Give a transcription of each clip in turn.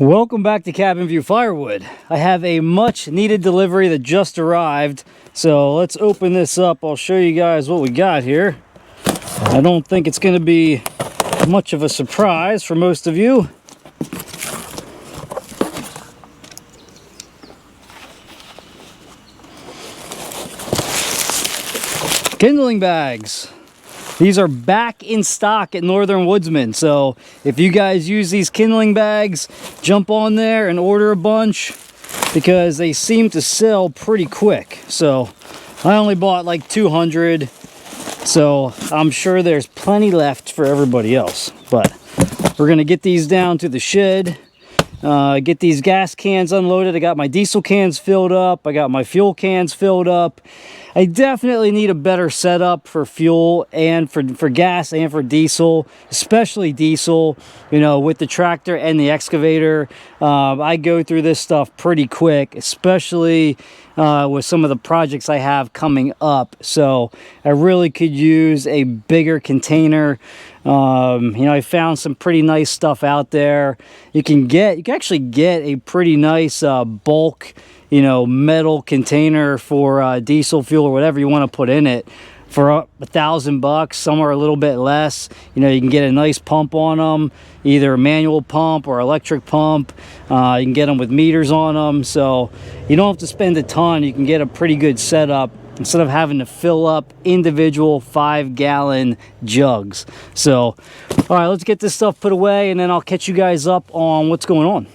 Welcome back to Cabin View Firewood. I have a much needed delivery that just arrived. So let's open this up. I'll show you guys what we got here. I don't think it's going to be much of a surprise for most of you. Kindling bags. These are back in stock at Northern Woodsman. So if you guys use these kindling bags, jump on there and order a bunch because they seem to sell pretty quick. So I only bought like 200. So I'm sure there's plenty left for everybody else. But we're going to get these down to the shed. Get these gas cans unloaded. I got my diesel cans filled up. I got my fuel cans filled up. I definitely need a better setup for fuel and for gas and for diesel, especially diesel, you know, with the tractor and the excavator. I go through this stuff pretty quick, especially with some of the projects I have coming up. So I really could use a bigger container. You know, I found some pretty nice stuff out there. You can actually get a pretty nice bulk, you know, metal container for diesel fuel or whatever you want to put in it for $1,000. Some are a little bit less. You know, you can get a nice pump on them, either a manual pump or electric pump. You can get them with meters on them, so you don't have to spend a ton. You can get a pretty good setup instead of having to fill up individual 5-gallon jugs. So, all right, let's get this stuff put away and then I'll catch you guys up on what's going on.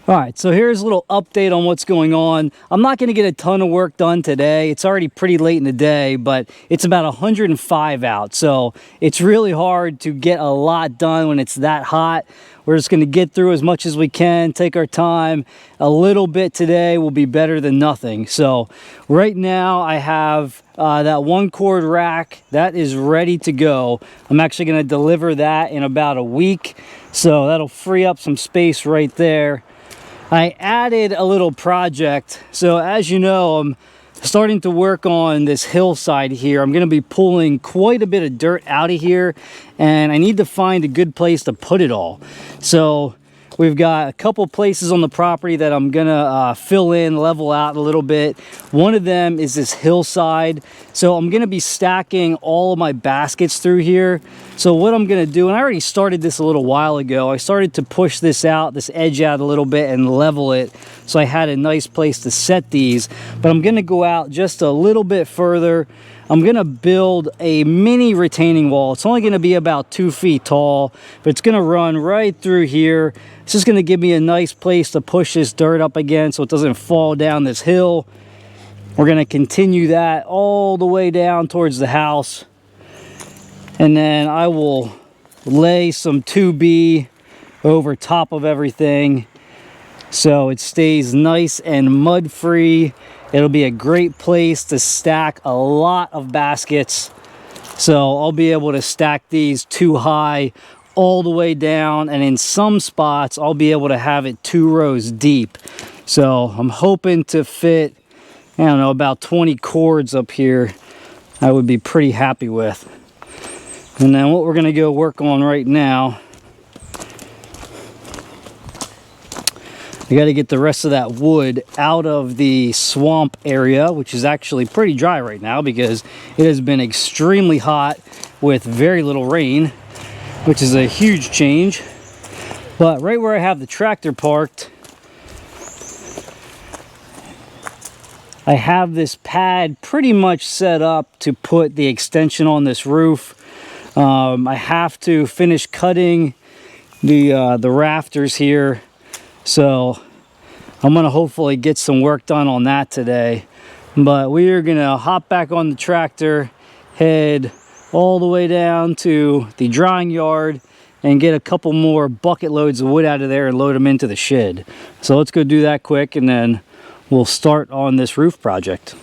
All right, so here's a little update on what's going on. I'm not going to get a ton of work done today. It's already pretty late in the day, but it's about 105 out. So it's really hard to get a lot done when it's that hot. We're just going to get through as much as we can, take our time. A little bit today will be better than nothing. So right now I have that 1-cord rack that is ready to go. I'm actually going to deliver that in about a week. So that'll free up some space right there. I added a little project. So as you know, I'm starting to work on this hillside here. I'm going to be pulling quite a bit of dirt out of here, and I need to find a good place to put it all. So we've got a couple places on the property that I'm gonna fill in, level out a little bit. One of them is this hillside. So I'm gonna be stacking all of my baskets through here. So what I'm gonna do, and I already started this a little while ago, I started to push this out, this edge out a little bit and level it. So I had a nice place to set these, but I'm gonna go out just a little bit further. I'm gonna build a mini retaining wall. It's only gonna be about 2 feet tall, but it's gonna run right through here. It's just gonna give me a nice place to push this dirt up again so it doesn't fall down this hill. We're gonna continue that all the way down towards the house. And then I will lay some 2B over top of everything so it stays nice and mud free. It'll be a great place to stack a lot of baskets. So I'll be able to stack these 2 high all the way down, and in some spots I'll be able to have it 2 rows deep. So I'm hoping to fit, I don't know, about 20 cords up here. I would be pretty happy with. And then what we're gonna go work on right now, I got to get the rest of that wood out of the swamp area, which is actually pretty dry right now because it has been extremely hot with very little rain, which is a huge change. But right where I have the tractor parked, I have this pad pretty much set up to put the extension on this roof. I have to finish cutting the rafters here. So I'm gonna hopefully get some work done on that today. But we are gonna hop back on the tractor, head all the way down to the drying yard and get a couple more bucket loads of wood out of there and load them into the shed. So let's go do that quick and then we'll start on this roof project.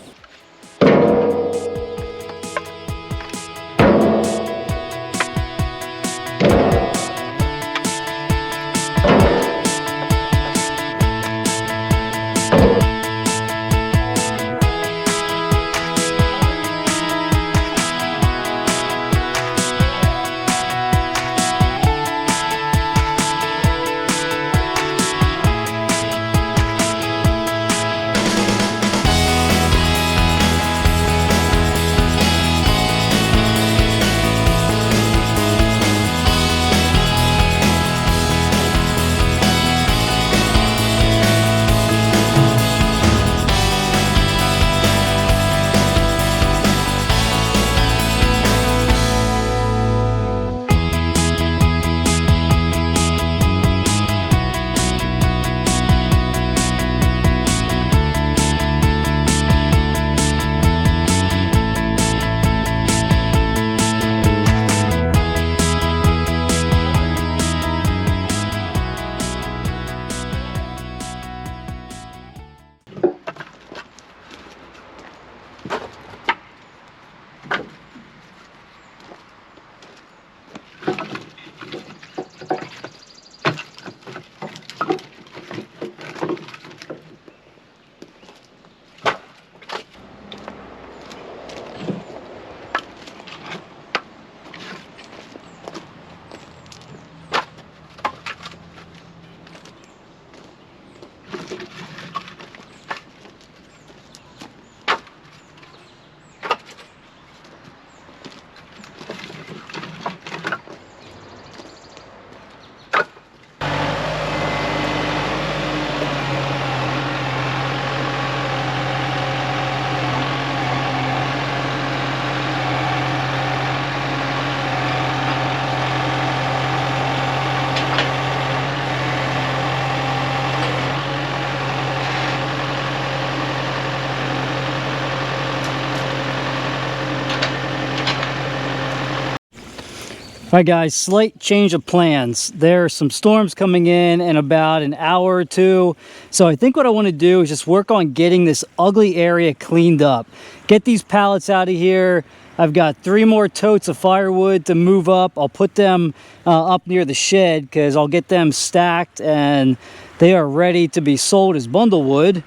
All right, guys, slight change of plans. There are some storms coming in about an hour or two. So I think what I want to do is just work on getting this ugly area cleaned up. Get these pallets out of here. I've got 3 more totes of firewood to move up. I'll put them up near the shed because I'll get them stacked and they are ready to be sold as bundle wood.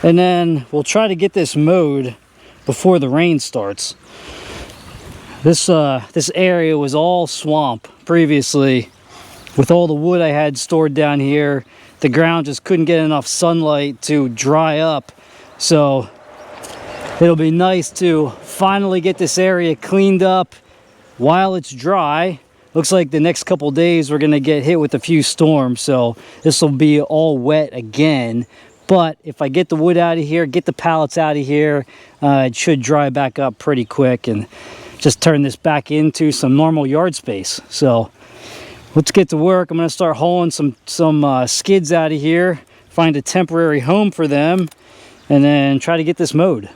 And then we'll try to get this mowed before the rain starts. This area was all swamp previously. With all the wood I had stored down here, the ground just couldn't get enough sunlight to dry up. So it'll be nice to finally get this area cleaned up while it's dry. Looks like the next couple days we're gonna get hit with a few storms, so this will be all wet again. But if I get the wood out of here, get the pallets out of here, it should dry back up pretty quick and just turn this back into some normal yard space. So let's get to work. I'm going to start hauling some skids out of here, find a temporary home for them, and then try to get this mowed.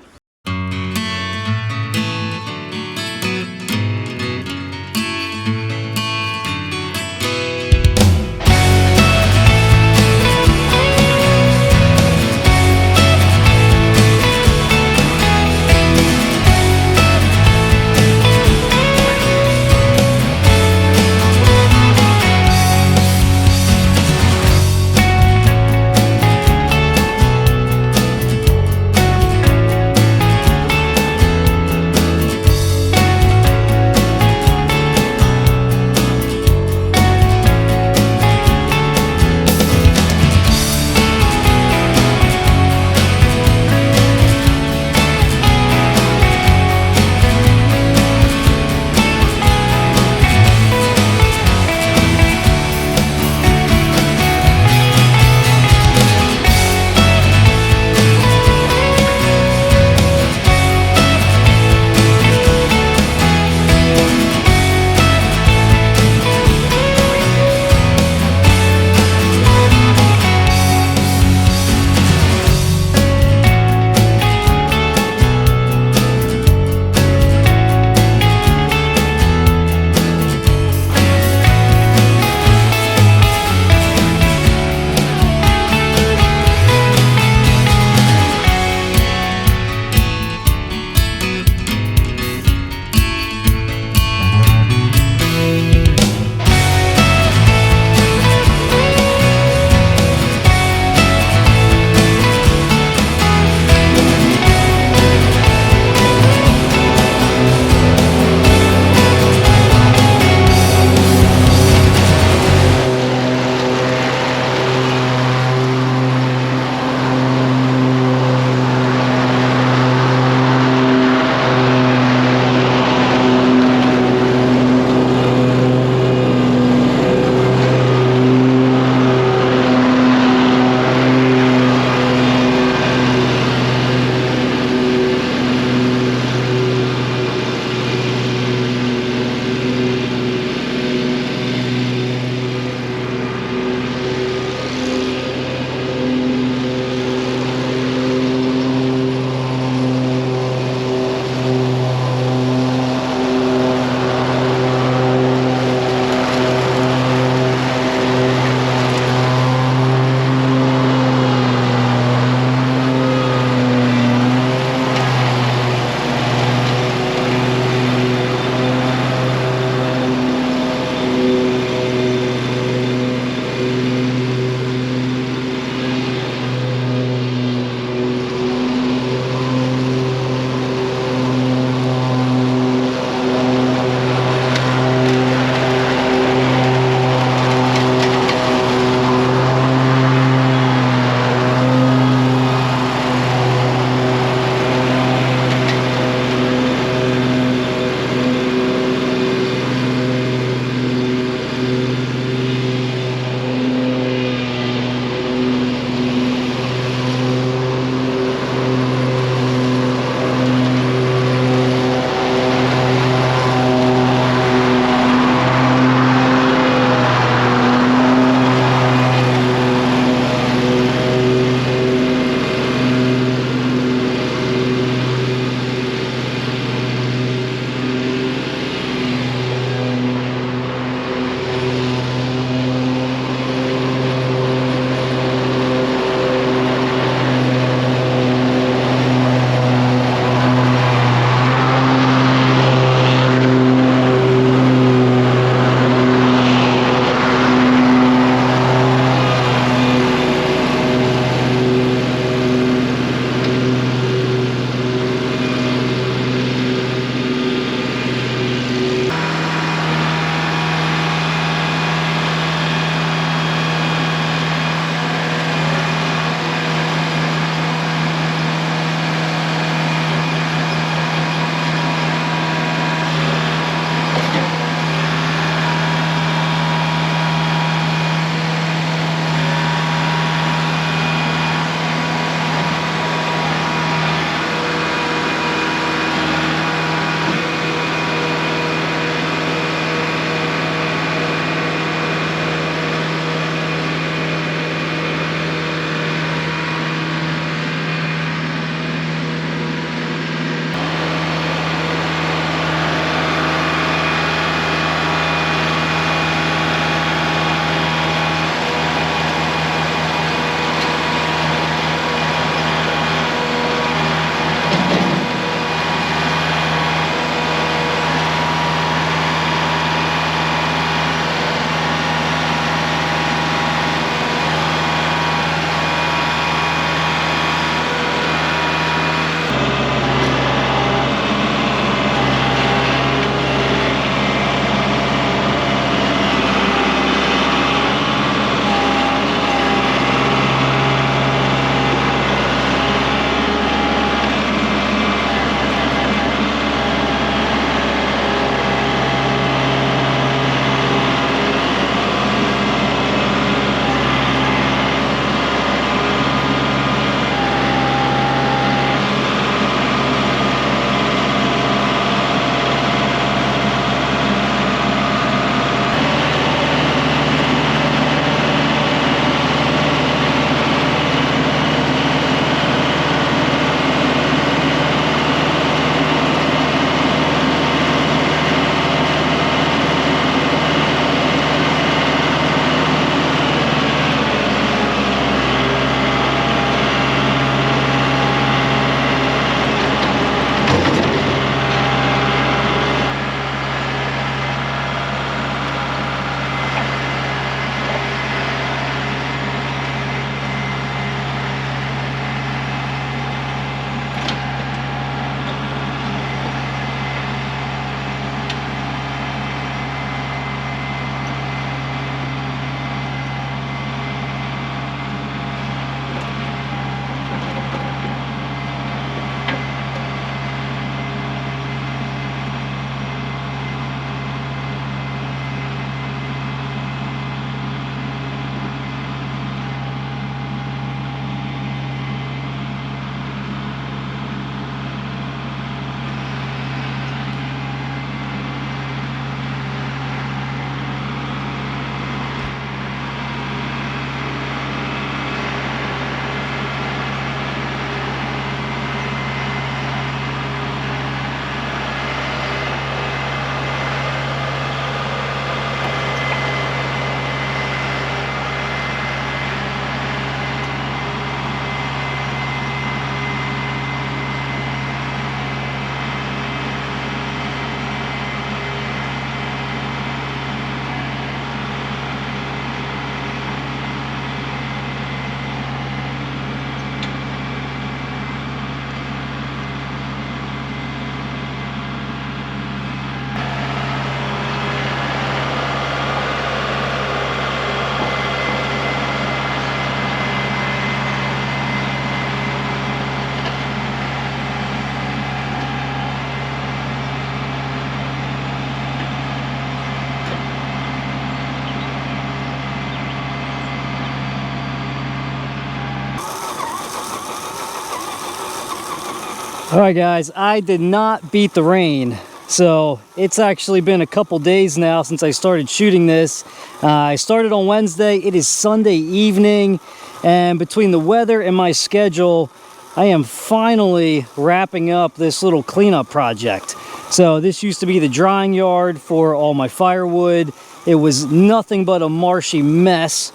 All right, guys, I did not beat the rain. So it's actually been a couple days now since I started shooting this. I started on Wednesday. It is Sunday evening, and between the weather and my schedule, I am finally wrapping up this little cleanup project. So this used to be the drying yard for all my firewood. It was nothing but a marshy mess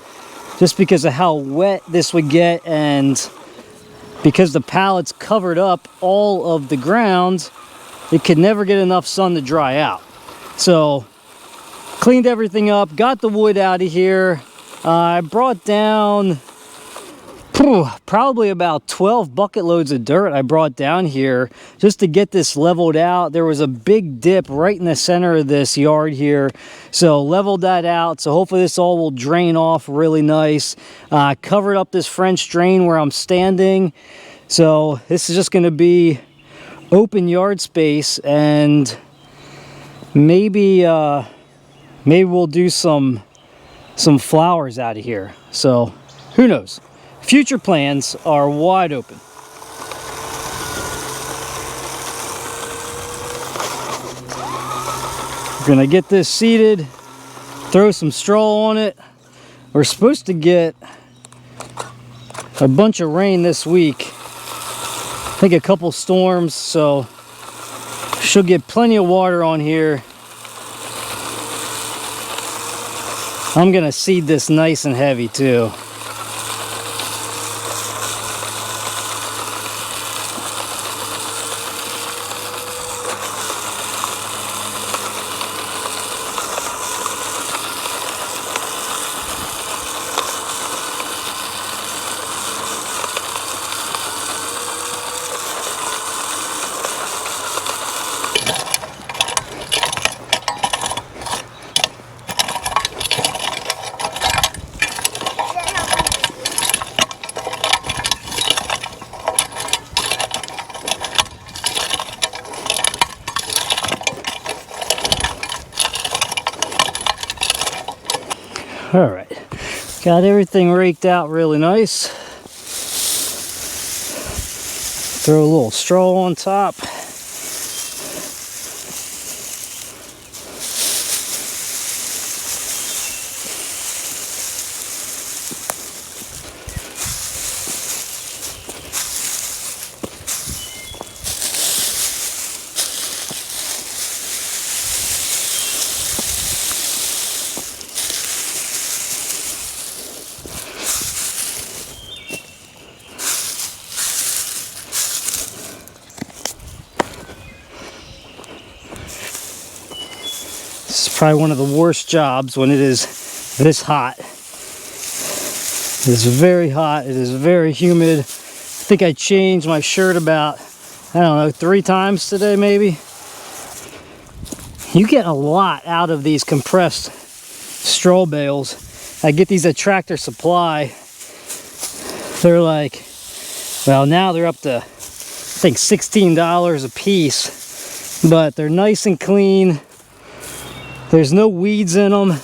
just because of how wet this would get, and because the pallets covered up all of the ground, it could never get enough sun to dry out. So cleaned everything up, got the wood out of here. I brought down probably about 12 bucket loads of dirt I brought down here just to get this leveled out. There was a big dip right in the center of this yard here, so leveled that out. So hopefully this all will drain off really nice. Covered up this French drain where I'm standing, so this is just going to be open yard space, and maybe we'll do some flowers out of here. So who knows? Future plans are wide open. We're gonna get this seeded, throw some straw on it. We're supposed to get a bunch of rain this week. I think a couple storms, so she'll get plenty of water on here. I'm gonna seed this nice and heavy too. All right, got everything raked out really nice. Throw a little straw on top. This is probably one of the worst jobs when it is this hot. It is very hot. It is very humid. I think I changed my shirt about, I don't know, 3 times today maybe. You get a lot out of these compressed straw bales. I get these at Tractor Supply. They're like, well, now they're up to, I think, $16 a piece. But they're nice and clean. There's no weeds in them.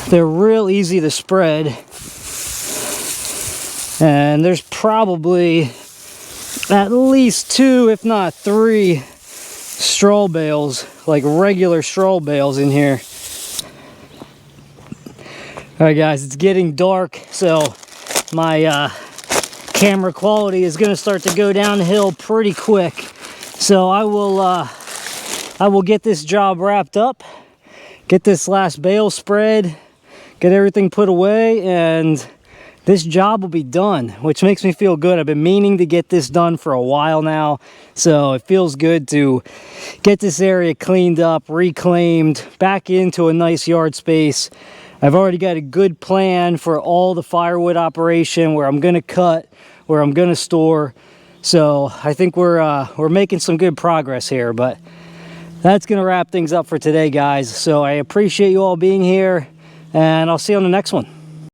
They're real easy to spread. And there's probably at least 2, if not 3, straw bales, like regular straw bales in here. All right, guys, it's getting dark, so my camera quality is gonna start to go downhill pretty quick. So I will get this job wrapped up, get this last bale spread, get everything put away, and this job will be done, which makes me feel good. I've been meaning to get this done for a while now, so it feels good to get this area cleaned up, reclaimed, back into a nice yard space. I've already got a good plan for all the firewood operation, where I'm going to cut, where I'm going to store. So I think we're making some good progress here, but that's going to wrap things up for today, guys. So I appreciate you all being here, and I'll see you on the next one.